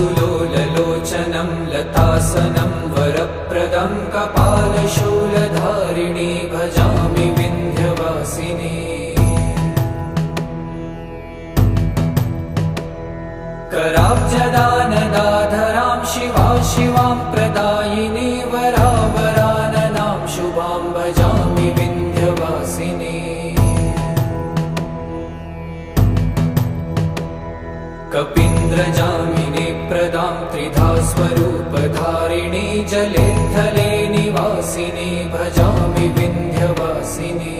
लसत्सुलोललोचनं लतासनं वरप्रदं कपालशूलधारिणी भजामि विन्ध्यवासिनी। कराब्जदानदाधरां शिवा शिवां प्रदायिनी वरावराननां शुभां भजामि विन्ध्यवासिनी। कपिन्द्रजामिनी प्रदां त्रिधा स्वरूपधारिणी जले थले निवासिनी भजामि विन्ध्यवासिनी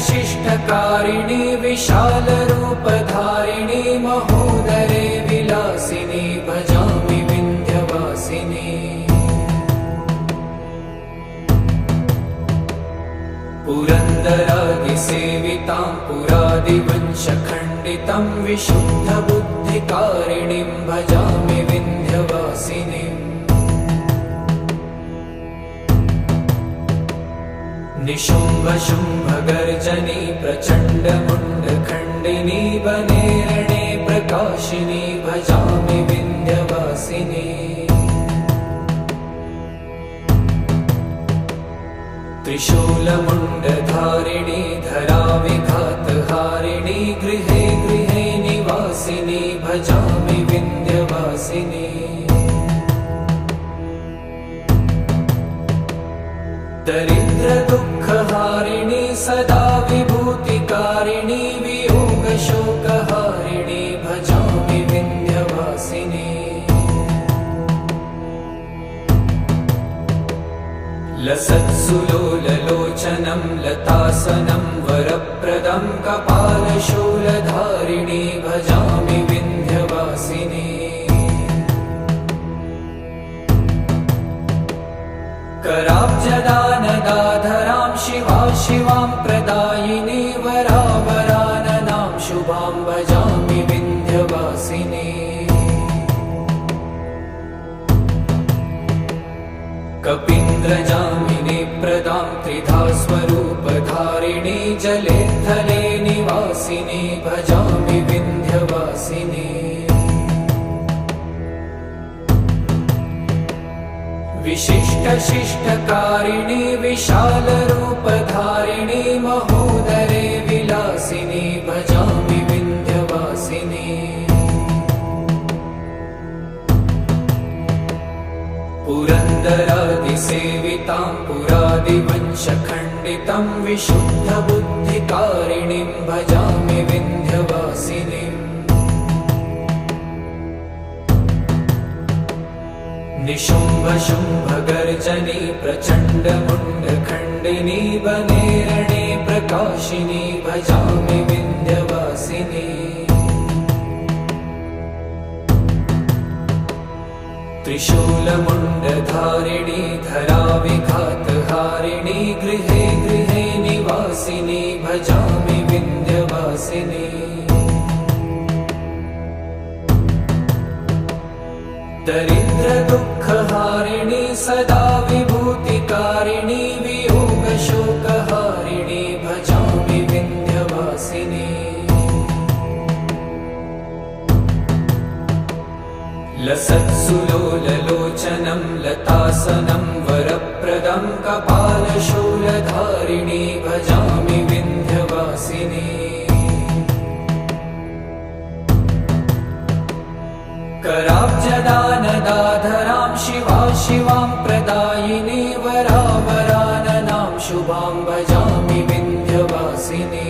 विशिष्टशिष्टकारिणी विशालरूपधारिणी महोदरे विलासिनी भजामि विन्ध्यवासिनी पुरन्दरादिसेवितां पुरादिवंशखण्डितं विशुद्धबुद्धिकारिणीं भजामि विन्ध्यवासिनीम् निशुम्भशुम्भगर्जनी प्रचण्डमुण्डखण्डिनी वने रणे प्रकाशिनी भजामि विन्ध्यवासिनी त्रिशूलमुण्डधारिणी धराविघातहारिणी गृहे गृहे निवासिनी भजामि विन्ध्यवासिनी दरिद्रदुःखहारिणी सदा विभूतिकारिणी वियोगशोकहारिणी भजामि विन्ध्यवासिनी लसत्सुलोललोचनं लतासनं वरप्रदं कपालशूलधारिणी भजामि विन्ध्यवासिनी कराब्जदानदाधरां शिवां प्रदायिनी वरावराननां शुभां भजामि विन्ध्यवासिनी कपिन्द्रजामिनी प्रदां त्रिधा स्वरूपधारिणी जले थले निवासिनी भजामि विन्ध्यवासिनी विशिष्टशिष्टकारिणी विशालरूपधारिणी महोदरे विलासिनी भजामि विन्ध्यवासिनी पुरन्दरादिसेवितां पुरादिवंशखण्डितं विशुद्धबुद्धिकारिणीं भजामि विन्ध्यवासिनीम् निशुम्भशुम्भगर्जनी प्रचण्डमुण्डखण्डिनी वने रणे प्रकाशिनी भजामि विन्ध्यवासिनी त्रिशूलमुण्डधारिणी धराविघातहारिणी गृहे गृहे निवासिनी भजामि विन्ध्यवासिनी दरिद्रदुःखहारिणी सदा विभूतिकारिणी वियोगशोकहारिणी भजामि विन्ध्यवासिनी लसत्सुलोललोचनं लतासनं वरप्रदं कपालशूलधारिणी भजामि विन्ध्यवासिनी कराब्जदानदाधरां शिवां प्रदायिनी वरावराननां शुभां भजामि विन्ध्यवासिनी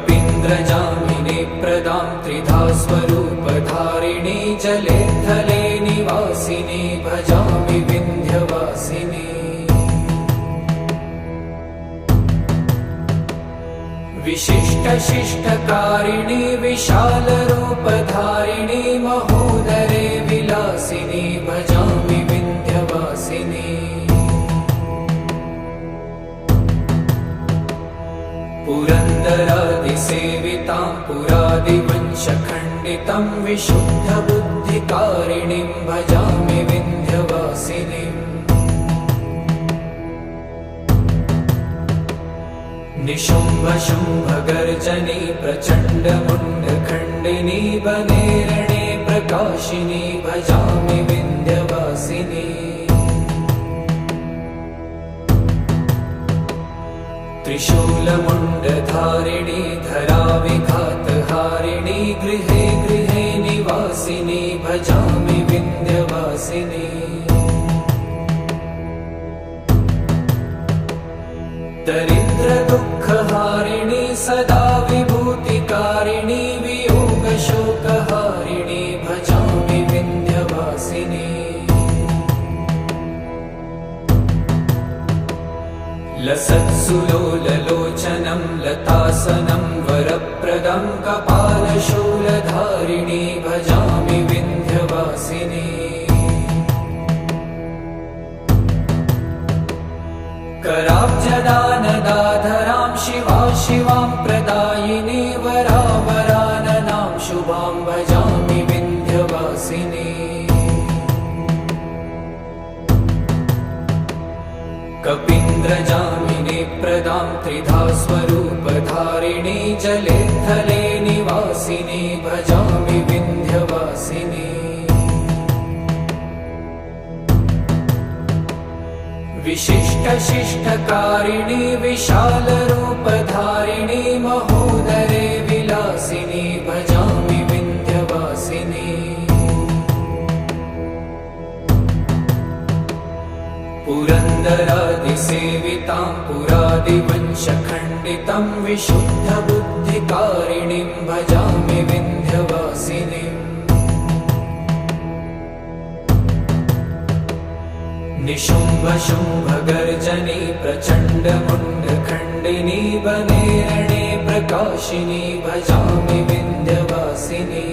कपिन्द्रजामिनी प्रदां त्रिधा स्वरूपधारिणी जले थले निवासिनी भजामि विन्ध्यवासिनी विशिष्टशिष्टकारिणी विशालरूपधारिणी महोदरे विलासिनी भजामि विन्ध्यवासिनी पुरन्दरादिसेवितां पुरादिवंशखण्डितं विशुद्धबुद्धिकारिणीं भजामि विन्ध्यवासिनीम् निशुम्भशुम्भगर्जनी प्रचण्डमुण्डखण्डिनी वने रणे प्रकाशिनी भजामि विन्ध्यवासिनी त्रिशूलमुण्डधारिणी धराविघातहारिणी गृहे गृहे निवासिनी भजामि विन्ध्यवासिनी दरिद्रदुःखहारिणि सदा विभूतिकारिणि वियोगशोकहारिणि भजामि विन्ध्यवासिनि लसत्सुलोललोचनं लतासनं वरप्रदं कपालशूलधारिणि भजामि विन्ध्यवासिनि कराब्जदानदाधरां शिवां प्रदायिनी वरावराननां शुभां भजामि विन्ध्यवासिनि कपीन्द्रजामिनी प्रदां त्रिधा स्वरूपधारिणी जले थले निवासिनी भजामि विन्ध्यवासिनी विशिष्टशिष्टकारिणी विशालरूपधारिणी महोदरे विलासिनी भजामि विन्ध्यवासिनी पुरन्दरादिसेवितां पुरादिवंशखण्डितं विशुद्धबुद्धिकारिणीं भजामि विन्ध्यवासिनीम् निशुम्भशुम्भगर्जनी प्रचण्डमुण्डखण्डिनी वने रणे प्रकाशिनी भजामि विन्ध्यवासिनी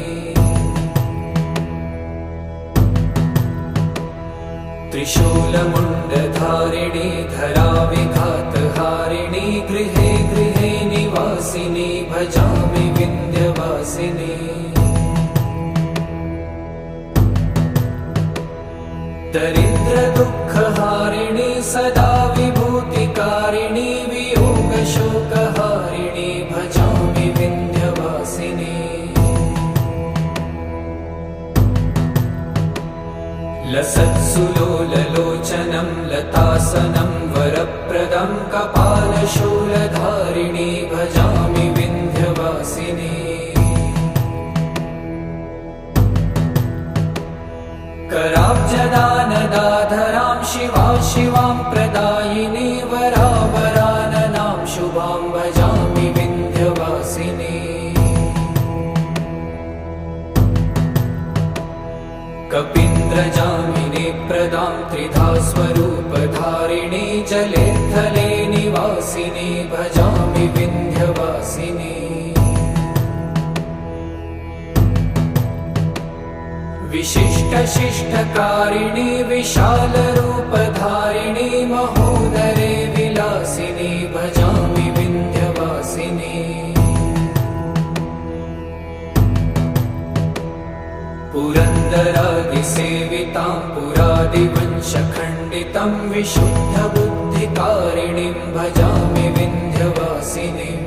त्रिशूलमुण्डधारिणी धराविघातहारिणी गृहे गृहे निवासिनी भजामि विन्ध्यवासिनी दरिद्रदुःखहारिणि सदा विभूतिकारिणि वियोगशोकहारिणि भजामि विन्ध्यवासिनि लसत्सुलोललोचनं लतासनं वरप्रदं कपालशूलधारिणि भजामि विन्ध्यवासिनि कराब्जदानदाधरां शिवां प्रदायिनी वरावराननां शुभां भजामि विन्ध्यवासिनि कपीन्द्रजामिनी प्रदां त्रिधा स्वरूपधारिणी जले थले निवासिनी भजामि विन्ध्यवासिनी विशिष्टशिष्टकारिणी विशालरूपधारिणी महोदरे विलासिनी भजामि विन्ध्यवासिनी पुरन्दरादिसेवितां पुरादिवंशखण्डितं विशुद्धबुद्धिकारिणीं भजामि विन्ध्यवासिनीम्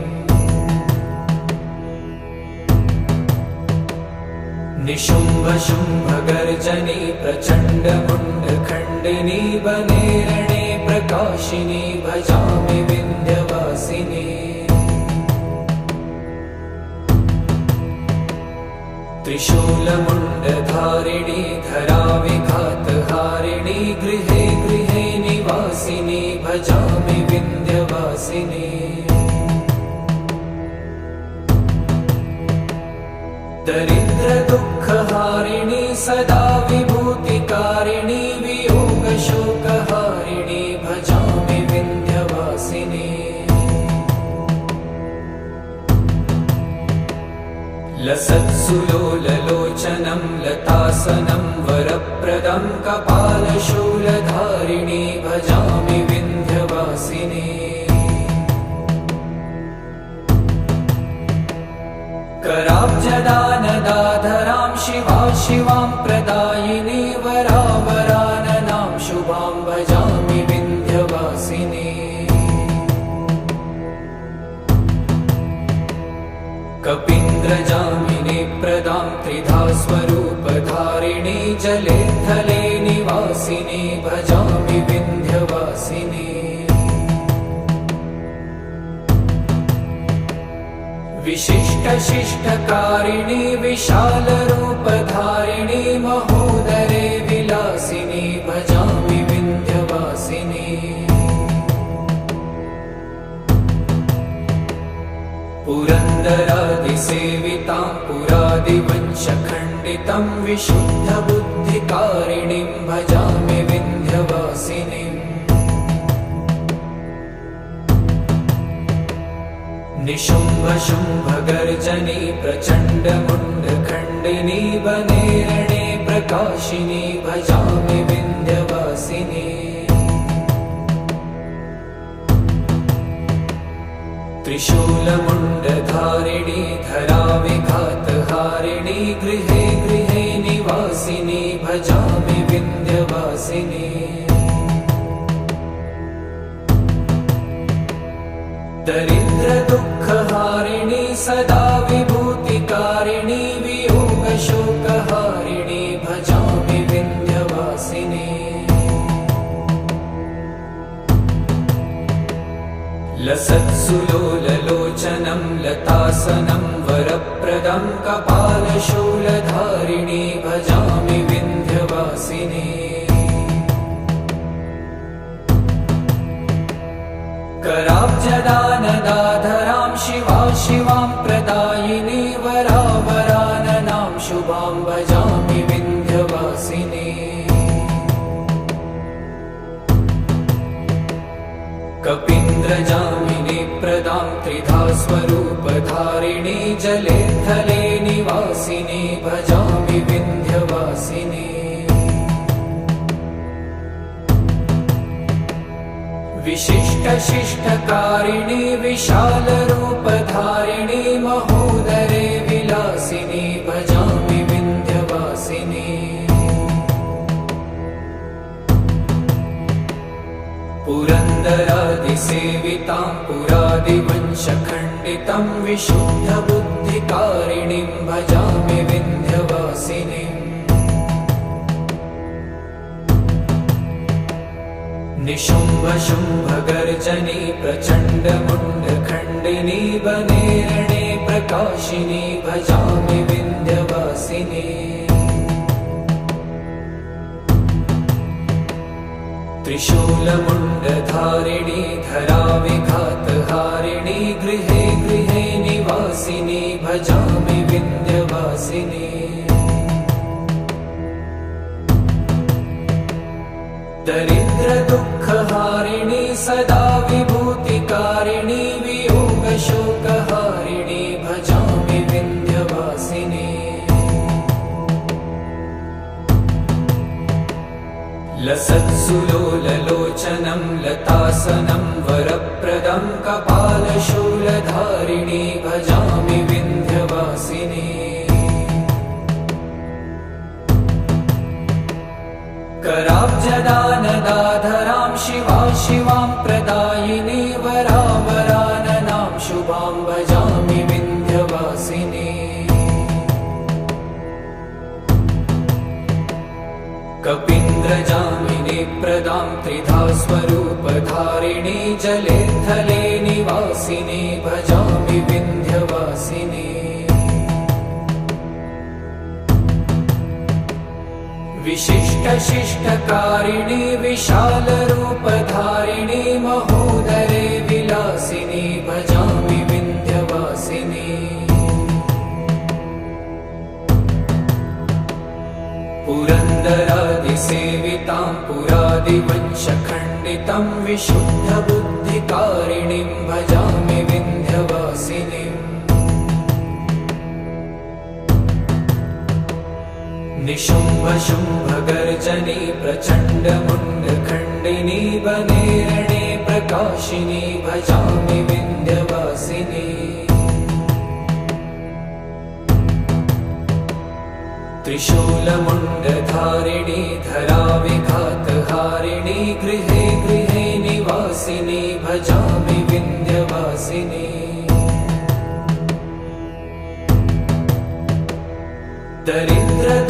निशुम्भशुम्भगर्जनी प्रचण्डमुण्डखण्डिनी वने रणे प्रकाशिनी भजामि विन्ध्यवासिनी त्रिशूलमुण्डधारिणी धराविघातहारिणी गृहे गृहे निवासिनी भजामि विन्ध्यवासिनी दरिद्रदुःखहारिणि सदा विभूतिकारिणि वियोगशोकहारिणि भजामि विन्ध्यवासिनि लसत्सुलोललोचनं लतासनं वरप्रदं कपालशूलधारिणि भजामि विन्ध्यवासिनि कराब्जदानदाधरां शिवां प्रदायिनी वरावराननां शुभां भजामि विन्ध्यवासिनी कपीन्द्रजामिनी प्रदां त्रिधा स्वरूपधारिणी जले थले निवासिनी भजामि विन्ध्यवासिनी विशिष्टशिष्टकारिणी विशालरूपधारिणी महोदरे विलासिनी भजामि विन्ध्यवासिनी पुरन्दरादिसेवितां पुरादिवंशखण्डितं विशुद्धबुद्धिकारिणीं भजामि विन्ध्यवासिनीम् निशुम्भशुम्भगर्जनी प्रचण्डमुण्डखण्डिनी वने रणे प्रकाशिनी भजामि विन्ध्यवासिनी त्रिशूलमुण्डधारिणी धराविघातहारिणी गृहे गृहे निवासिनी भजामि विन्ध्यवासिनी दरिद्रदुःखहारिणी सदा विभूतिकारिणी वियोगशोकहारिणी भजामि विन्ध्यवासिनी लसत्सुलोललोचनं लतासनं वरप्रदं कपालशूलधारिणी भजामि विन्ध्यवासिनी कराब्जदानदाधरां शिवा शिवां प्रदायिनी वरावराननां शुभां भजामि विन्ध्यवासिनी कपीन्द्रजामिनी प्रदां त्रिधा स्वरूपधारिणी जले थले निवासिनी भजामि विन्ध्यवासिनी विशिष्टशिष्टकारिणी विशालरूपधारिणी महोदरे विलासिनी भजामि विन्ध्यवासिनी पुरन्दरादिसेवितां पुरादिवंशखण्डितं विशुद्धबुद्धिकारिणीं भजामि विन्ध्यवासिनीम् निशुम्भशुम्भगर्जनी प्रचण्डमुण्डखण्डिनी वने रणे प्रकाशिनी भजामि विन्ध्यवासिनी त्रिशूलमुण्डधारिणी धराविघातहारिणी गृहे गृहे निवासिनी भजामि विन्ध्यवासिनी दरिद्रदुःखहारिणी सदा विभूतिकारिणी वियोगशोकहारिणी भजामि विन्ध्यवासिनी लसत्सुलोललोचनं लतासनं वरप्रदं कपालशूलधारिणी भजामि विन्ध्यवासिनी कराब्जदानदाधरां शिवा शिवां प्रदायिनी वरावराननां शुभां भजामि विन्ध्यवासिनी कपीन्द्रजामिनी प्रदां त्रिधा स्वरूपधारिणी जले थले निवासिनी भजामि विन्ध्यवासिनी विशिष्टशिष्टकारिणी विशालरूपधारिणी महोदरे विलासिनी भजामि विन्ध्यवासिनी पुरन्दरादिसेवितां पुरादिवंशखण्डितं विशुद्धबुद्धिकारिणीं भजामि विन्ध्यवासिनीम् निशुम्भशुम्भगर्जनी प्रचण्डमुण्डखण्डिनी वने रणे प्रकाशिनी भजामि विन्ध्यवासिनी त्रिशूलमुण्डधारिणी धराविघातहारिणी गृहे गृहे निवासिनी भजामि विन्ध्यवासिनी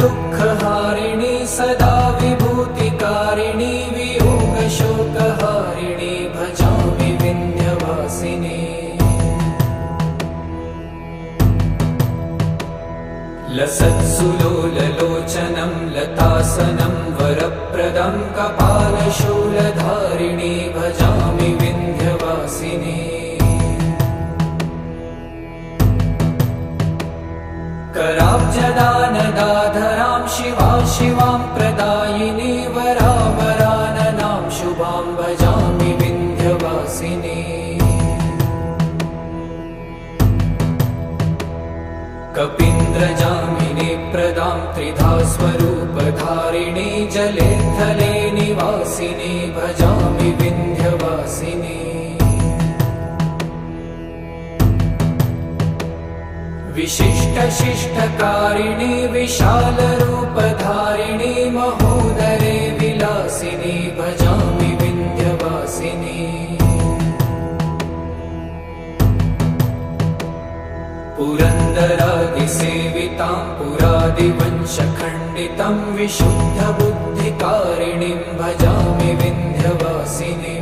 दरिद्रदुःखहारिणी सदा विभूतिकारिणी वियोगशोकहारिणी भजामि विन्ध्यवासिनी लसत्सुलोललोचनं लतासनं वरप्रदं कपालशूलधारिणी भजामि विन्ध्यवासिनी विन्ध्यवासिनी कपीन्द्रजामिनी प्रदां त्रिधा स्वरूपधारिणी जले थले निवासिनी भजामि विन्ध्यवासिनी विशिष्टशिष्टकारिणी विशालरूपधारिणी महोदरे विलासिनी भजामि विन्ध्यवासिनी पुरन्दरादिसेवितां पुरादिवंशखण्डितं विशुद्धबुद्धिकारिणीं भजामि विन्ध्यवासिनी